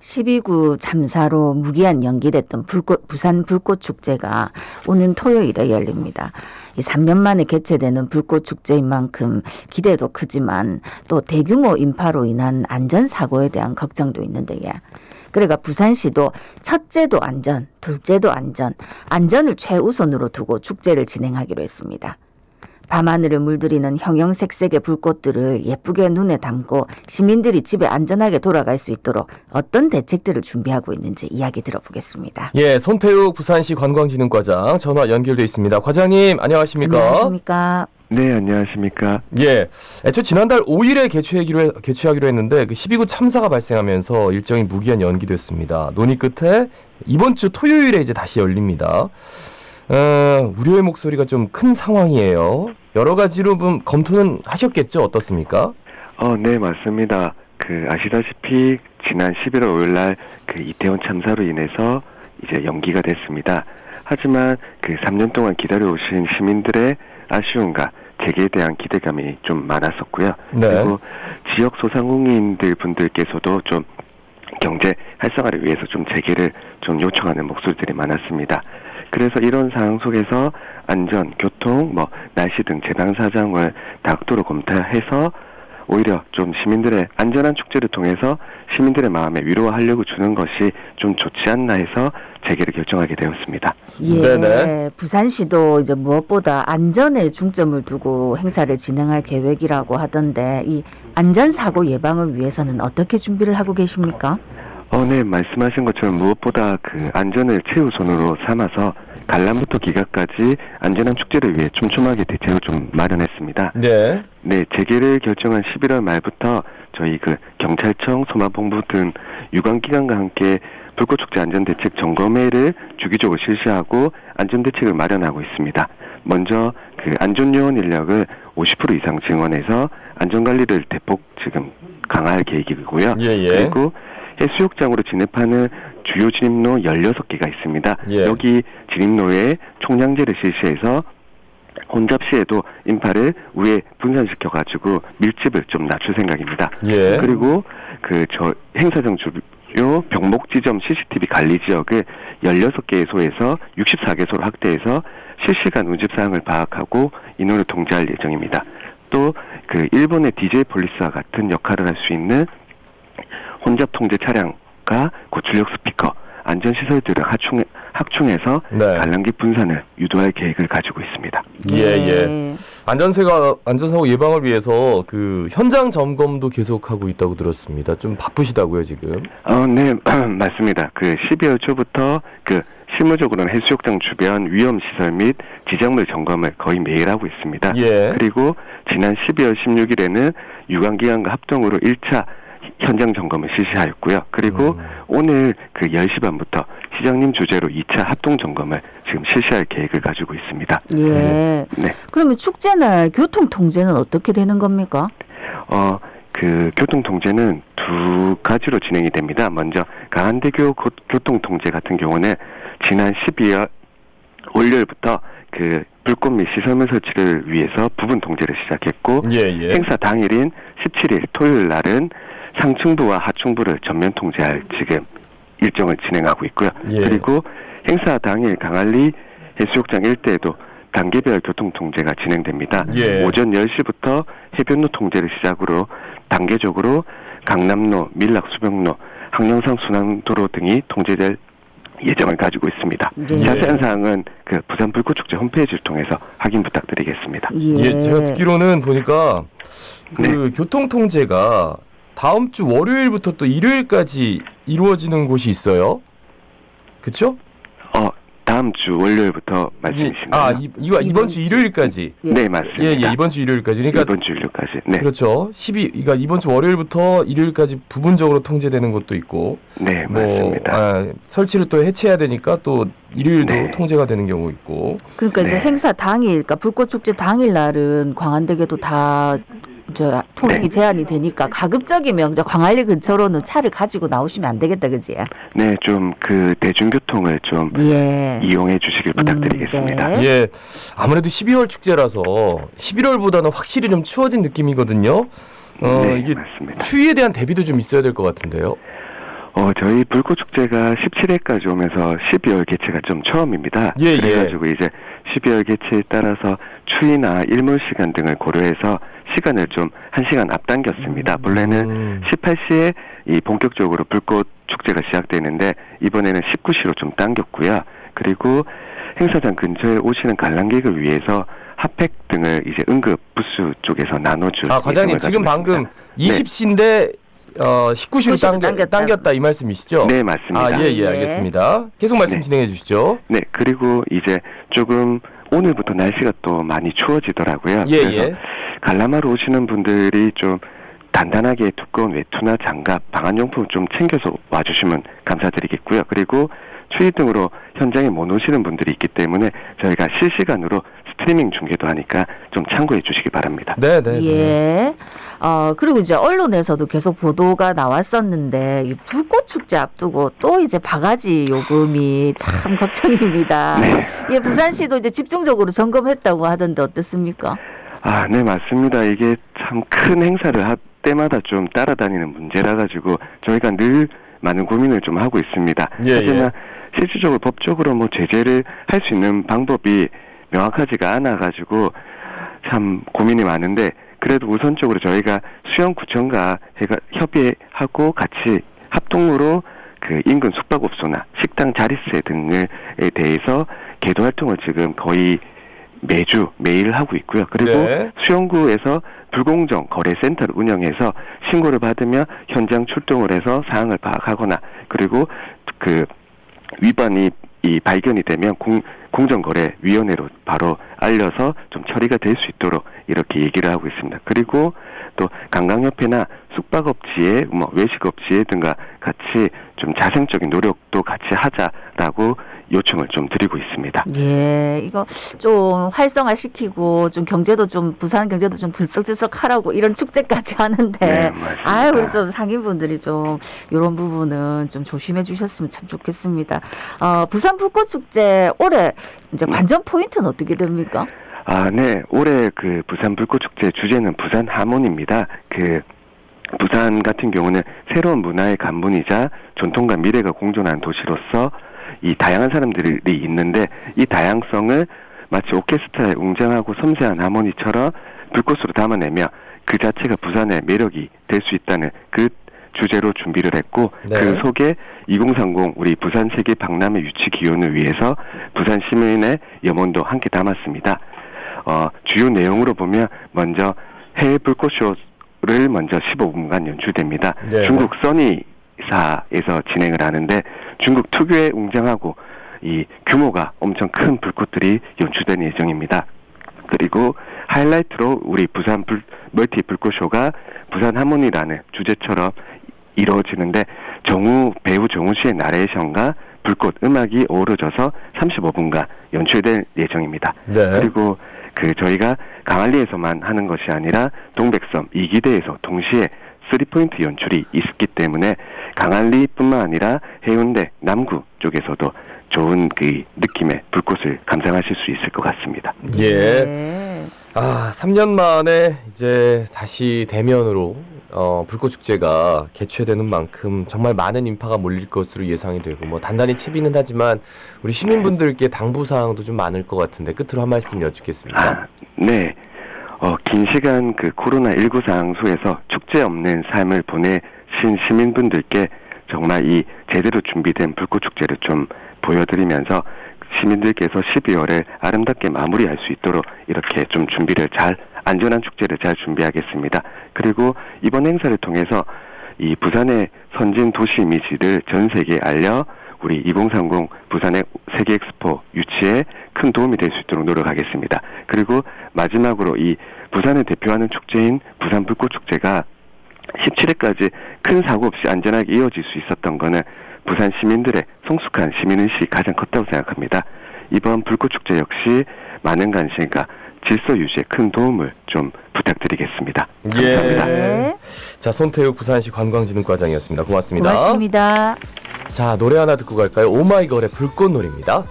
12구 참사로 무기한 연기됐던 부산 불꽃축제가 오는 토요일에 열립니다. 이 3년 만에 개최되는 불꽃축제인 만큼 기대도 크지만 또 대규모 인파로 인한 안전사고에 대한 걱정도 있는데요. 그러니까 부산시도 첫째도 안전, 둘째도 안전, 안전을 최우선으로 두고 축제를 진행하기로 했습니다. 밤하늘을 물들이는 형형색색의 불꽃들을 예쁘게 눈에 담고 시민들이 집에 안전하게 돌아갈 수 있도록 어떤 대책들을 준비하고 있는지 이야기 들어보겠습니다. 예, 손태욱 부산시 관광진흥과장 전화 연결돼 있습니다. 과장님 안녕하십니까? 안녕하십니까? 네, 안녕하십니까? 예, 애초 지난달 5일에 개최하기로 했는데 그 12구 참사가 발생하면서 일정이 무기한 연기됐습니다. 논의 끝에 이번 주 토요일에 이제 다시 열립니다. 우려의 목소리가 좀 큰 상황이에요. 여러 가지로 검토는 하셨겠죠? 어떻습니까? 네, 맞습니다. 아시다시피 지난 11월 5일 날 이태원 참사로 인해서 이제 연기가 됐습니다. 하지만 3년 동안 기다려오신 시민들의 아쉬움과 재개에 대한 기대감이 좀 많았었고요. 네. 그리고 지역 소상공인들 분들께서도 좀 경제 활성화를 위해서 좀 재개를 좀 요청하는 목소리들이 많았습니다. 그래서 이런 상황 속에서 안전, 교통, 날씨 등 재난 사정을 다각도로 검토해서 오히려 좀 시민들의 안전한 축제를 통해서 시민들의 마음에 위로하려고 주는 것이 좀 좋지 않나 해서 재개를 결정하게 되었습니다. 예, 네네. 부산시도 이제 무엇보다 안전에 중점을 두고 행사를 진행할 계획이라고 하던데 이 안전사고 예방을 위해서는 어떻게 준비를 하고 계십니까? 네, 말씀하신 것처럼 무엇보다 안전을 최우선으로 삼아서 관람부터 기가까지 안전한 축제를 위해 촘촘하게 대책을 좀 마련했습니다. 네. 네, 재개를 결정한 11월 말부터 저희 경찰청, 소방본부 등 유관기관과 함께 불꽃축제 안전대책 점검회를 주기적으로 실시하고 안전대책을 마련하고 있습니다. 먼저 안전요원 인력을 50% 이상 증원해서 안전관리를 대폭 지금 강화할 계획이고요. 예. 그리고 해수욕장으로 진입하는 주요 진입로 16개가 있습니다. 예. 여기 진입로에 총량제를 실시해서 혼잡 시에도 인파를 위에 분산시켜가지고 밀집을 좀 낮출 생각입니다. 예. 그리고 행사장 주요 병목 지점 CCTV 관리 지역을 16개소에서 64개소로 확대해서 실시간 운집 사항을 파악하고 인원을 통제할 예정입니다. 또 일본의 DJ 폴리스와 같은 역할을 할 수 있는 혼잡 통제 차량과 고출력 스피커, 안전시설들을 확충해서 네. 관람객 분산을 유도할 계획을 가지고 있습니다. 예. 안전사고 예방을 위해서 현장 점검도 계속하고 있다고 들었습니다. 좀 바쁘시다고요, 지금? 네, 맞습니다. 12월 초부터 실무적으로는 해수욕장 주변 위험시설 및 지정물 점검을 거의 매일 하고 있습니다. 예. 그리고 지난 12월 16일에는 유관기관과 합동으로 1차 현장 점검을 실시하였고요. 그리고 오늘 10시 반부터 시장님 주재로 2차 합동 점검을 지금 실시할 계획을 가지고 있습니다. 예. 네. 그러면 축제날 교통 통제는 어떻게 되는 겁니까? 교통 통제는 두 가지로 진행이 됩니다. 먼저 가한대교 교통 통제 같은 경우는 지난 12월 월요일부터 불꽃 및 시설물 설치를 위해서 부분 통제를 시작했고 예. 행사 당일인 17일 토요일 날은 상층부와 하층부를 전면 통제할 지금 일정을 진행하고 있고요. 예. 그리고 행사 당일 강안리 해수욕장 일대에도 단계별 교통 통제가 진행됩니다. 예. 오전 10시부터 해변로 통제를 시작으로 단계적으로 강남로, 밀락 수변로, 항령산 순환도로 등이 통제될 예정을 가지고 있습니다. 예. 자세한 사항은 부산 불꽃축제 홈페이지를 통해서 확인 부탁드리겠습니다. 예, 제가 듣기로는 보니까 네. 교통 통제가 다음 주 월요일부터 또 일요일까지 이루어지는 곳이 있어요. 그렇죠? 다음 주 월요일부터 말씀이신가요? 이번 주 일요일까지. 네, 맞습니다. 예, 이번 주 일요일까지. 그러니까 이번 주 일요일까지. 네. 그렇죠. 그러니까 이번 주 월요일부터 일요일까지 부분적으로 통제되는 곳도 있고. 네, 맞습니다. 설치를 또 해체해야 되니까 또 일요일도 네. 통제가 되는 경우 있고. 그러니까 이제 네. 행사 당일, 그러니까 불꽃축제 당일 날은 광안대교도 다 통행이 네. 제한이 되니까 가급적이면 이제 광안리 근처로는 차를 가지고 나오시면 안 되겠다, 그지? 네, 좀 대중교통을 좀 예. 이용해 주시길 부탁드리겠습니다. 네. 예, 아무래도 12월 축제라서 11월보다는 확실히 좀 추워진 느낌이거든요. 네, 이게 맞습니다. 추위에 대한 대비도 좀 있어야 될 것 같은데요. 저희 불꽃축제가 17회까지 오면서 12월 개최가 좀 처음입니다. 예, 그래가지고 이제 12월 개최에 따라서 추위나 일몰 시간 등을 고려해서 시간을 좀 1시간 앞당겼습니다. 본래는 18시에 이 본격적으로 불꽃축제가 시작되는데 이번에는 19시로 좀 당겼고요. 그리고 행사장 근처에 오시는 관람객을 위해서 핫팩 등을 이제 응급 부스 쪽에서 나눠줄 과장님 지금 방금 20시인데 19시로 당겼다 이 말씀이시죠? 네, 맞습니다. 예, 알겠습니다. 계속 말씀 진행해 주시죠. 네, 그리고 이제 조금 오늘부터 날씨가 또 많이 추워지더라고요. 그래서 관람하러 오시는 분들이 좀 단단하게 두꺼운 외투나 장갑, 방한용품 좀 챙겨서 와주시면 감사드리겠고요. 그리고 추위 등으로 현장에 못 오시는 분들이 있기 때문에 저희가 실시간으로 스트리밍 중계도 하니까 좀 참고해 주시기 바랍니다. 네. 예. 그리고 이제 언론에서도 계속 보도가 나왔었는데 이 불꽃 축제 앞두고 또 이제 바가지 요금이 참 걱정입니다. 네. 예, 부산시도 이제 집중적으로 점검했다고 하던데 어떻습니까? 네, 맞습니다. 이게 참 큰 행사를 할 때마다 좀 따라다니는 문제라 가지고 저희가 늘 많은 고민을 좀 하고 있습니다. 하지만 실질적으로 법적으로 뭐 제재를 할 수 있는 방법이 명확하지가 않아 가지고 참 고민이 많은데 그래도 우선적으로 저희가 수영구청과 협의하고 같이 합동으로 그 인근 숙박업소나 식당 자릿세 등에 대해서 계도 활동을 지금 거의 매일 하고 있고요. 그리고 수영구에서 불공정 거래센터를 운영해서 신고를 받으면 현장 출동을 해서 사항을 파악하거나 그리고 그 위반이 발견이 되면 공정거래위원회로 바로 알려서 좀 처리가 될 수 있도록 이렇게 얘기를 하고 있습니다. 그리고 또 관광협회나 숙박업지에 외식업지에 등과 같이 좀 자생적인 노력도 같이 하자라고 요청을 좀 드리고 있습니다. 예, 이거 좀 활성화시키고 좀 경제도 좀 부산 경제도 좀 들썩들썩 하라고 이런 축제까지 하는데 우리 좀 상인분들이 좀 이런 부분은 좀 조심해 주셨으면 참 좋겠습니다. 부산 불꽃 축제 올해 이제 관전 포인트는 어떻게 됩니까? 네. 올해 그 부산 불꽃축제 주제는 부산 하모니입니다. 부산 같은 경우는 새로운 문화의 간문이자 전통과 미래가 공존하는 도시로서 이 다양한 사람들이 있는데 이 다양성을 마치 오케스트라에 웅장하고 섬세한 하모니처럼 불꽃으로 담아내며 그 자체가 부산의 매력이 될 수 있다는 그 주제로 준비를 했고 그 속에 2030 우리 부산 세계 박람회 유치 기원을 위해서 부산 시민의 염원도 함께 담았습니다. 주요 내용으로 보면 먼저 해외 불꽃쇼를 먼저 15분간 연출됩니다. 중국 써니사에서 진행을 하는데 중국 특유의 웅장하고 이 규모가 엄청 큰 불꽃들이 연출되는 예정입니다. 그리고 하이라이트로 우리 부산 멀티 불꽃쇼가 부산 하모니라는 주제처럼 이루어지는데 배우 정우 씨의 나레이션과 불꽃 음악이 어우러져서 35분간 연출될 예정입니다. 그리고 저희가 강안리에서만 하는 것이 아니라 동백섬, 이기대에서 동시에 3포인트 연출이 있기 때문에 강안리뿐만 아니라 해운대, 남구 쪽에서도 좋은 그 느낌의 불꽃을 감상하실 수 있을 것 같습니다. 3년 만에 이제 다시 대면으로 불꽃축제가 개최되는 만큼 정말 많은 인파가 몰릴 것으로 예상이 되고 단단히 채비는 하지만 우리 시민분들께 당부사항도 좀 많을 것 같은데 끝으로 한 말씀 여쭙겠습니다. 네. 긴 시간 그 코로나19 상황 속에서 축제 없는 삶을 보내신 시민분들께 정말 이 제대로 준비된 불꽃축제를 좀 보여드리면서 시민들께서 12월을 아름답게 마무리할 수 있도록 이렇게 좀 안전한 축제를 잘 준비하겠습니다. 그리고 이번 행사를 통해서 이 부산의 선진 도시 이미지를 전 세계에 알려 우리 2030 부산의 세계 엑스포 유치에 큰 도움이 될 수 있도록 노력하겠습니다. 그리고 마지막으로 이 부산을 대표하는 축제인 부산 불꽃축제가 17회까지 큰 사고 없이 안전하게 이어질 수 있었던 거는 부산 시민들의 성숙한 시민의식이 가장 컸다고 생각합니다. 이번 불꽃축제 역시 많은 관심과 질서 유지에 큰 도움을 좀 부탁드리겠습니다. 감사합니다. 자, 손태욱 부산시 관광진흥과장이었습니다. 고맙습니다. 고맙습니다. 자, 노래 하나 듣고 갈까요? 오마이걸의 불꽃놀이입니다.